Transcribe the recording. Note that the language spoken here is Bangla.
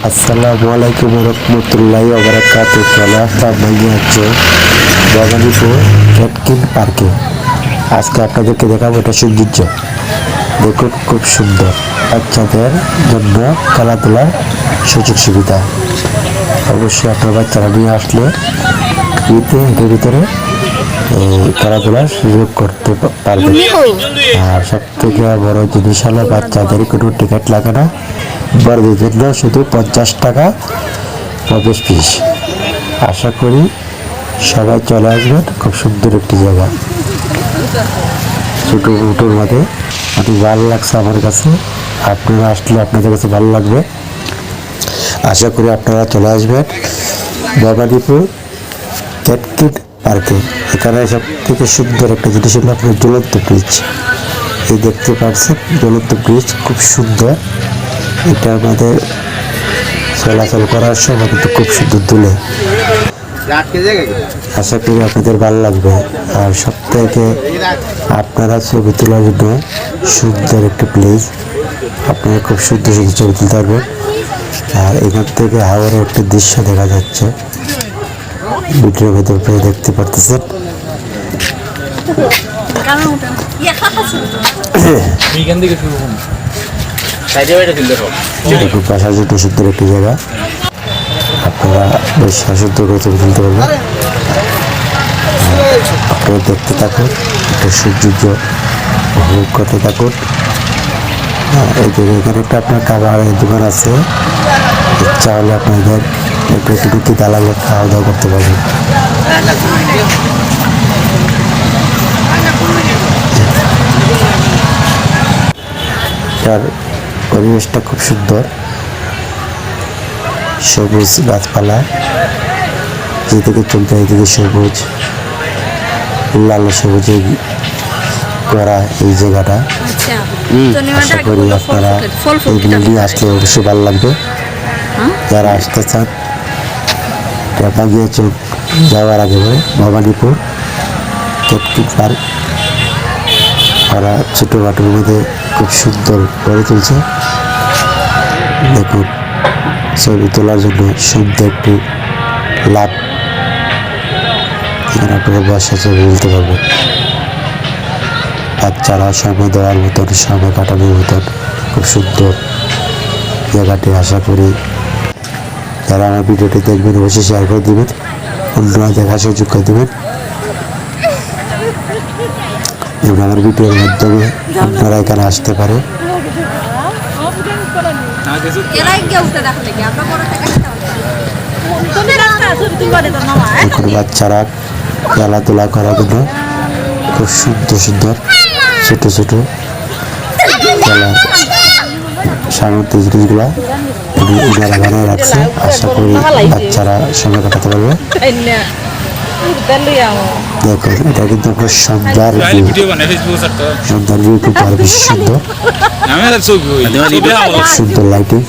আসসালামু আলাইকুম রহমতুল্লাহি ওয়া বারাকাতুহু। চলে আসলাম আমি হচ্ছে বগানীপুর ক্যাটকিন পার্কে। আজকে আপনাদেরকে দেখাবো এটা সৌন্দর্য। দেখুন খুব সুন্দর, বাচ্চাদের জন্য খেলাধুলার সুযোগ সুবিধা। অবশ্যই আপনার বাচ্চারা নিয়ে আসলে এর ভিতরে খেলাধুলার সুযোগ করতে পারবে। আর সব থেকে বড় জিনিস হলো বাচ্চাদের কোনো টিকিট লাগে না, বড়দের জন্য শুধু 50 টাকা প্রবেশ ফিস। আশা করি সবাই চলে আসবেন। খুব সুন্দর একটি জায়গা, ছোটো উটোর মধ্যে অনেক ভালো লাগছে আমার কাছে। আপনারা আসলে আপনাদের কাছে ভালো লাগবে। আশা করি আপনারা চলে আসবেন বগানীপুর ক্যাটকিন পার্কে। এখানে সব থেকে সুন্দর একটা জিনিস হলো আপনার জ্বলন্ত ব্রিজ। এই দেখতে পাচ্ছেন জ্বলন্ত ব্রিজ, খুব সুন্দর। এটার মধ্যে চলাচল করার সময় কিন্তু খুব সুন্দর তুলে। আশা করি আপনাদের ভালো লাগবে। আর সব থেকে আপনারা ছবি তোলার জন্য সুন্দর একটা প্লেস, আপনারা খুব সুন্দর সুন্দর ছবি তুলতে পারবেন। আর এখান থেকে হাওড়ের একটা দৃশ্য দেখা যাচ্ছে, ভিডিওর ভেতর পেয়ে দেখতে পারতেছেন। বাসার জন্য সুন্দর একটি জায়গা, আপনারা বেশ সুন্দর করে ছবি তুলতে পারবেন। আপনারা দেখতে থাকুন, একটা সৌন্দর্য উপভোগ করতে থাকুন। এখানে একটা আপনার খাবারের দোকান আছে, ইচ্ছা হলে আপনাদের একটু ঢুকি দালালে খাওয়া দাওয়া করতে পারবেন। পরিবেশটা খুব সুন্দর, সবুজ গাছপালা, যেদিকে চলতে এদিকে সবুজ, লাল সবুজে করা এই জায়গাটা। আশা করি আপনারা এগুলো নিয়ে আসলে অবশ্যই ভালো লাগবে। যারা আসতে চান চোখ যাওয়ার আগে ভবানীপুর ক্যাটকিন পার্ক ওরা ছোটোখাটোর মধ্যে খুব সুন্দর গড়ে তুলছে। দেখুন ছবি তোলার জন্য সুন্দর একটি লাভ, এখানে আপনারা বসে ছবি তুলতে পারবেন। বাচ্চারা সময় দেওয়ার মতন, সময় কাটানোর মতন খুব সুন্দর জায়গাটি। আশা করি যারা আমার ভিডিওটি দেখবেন অবশ্যই শেয়ার করে দেবেন, অন্যরা দেখার সুযোগ করে দেবেন। এবং আমার ভিডিওর মাধ্যমে আপনারা এখানে আসতে পারে। এখন বাচ্চারা খেলাধুলা করার জন্য খুব সুন্দর সুন্দর ছোট ছোট খেলা সামগ্রিক জিনিসগুলা ওনারা বানিয়ে রাখছে। আশা করি বাচ্চারা সময় কাটাতে পারবে। দেখুন এটা কিন্তু আপনার সন্ধ্যার ভিউ কিন্তু আরো বেশি সুন্দর, সুন্দর লাইটিং।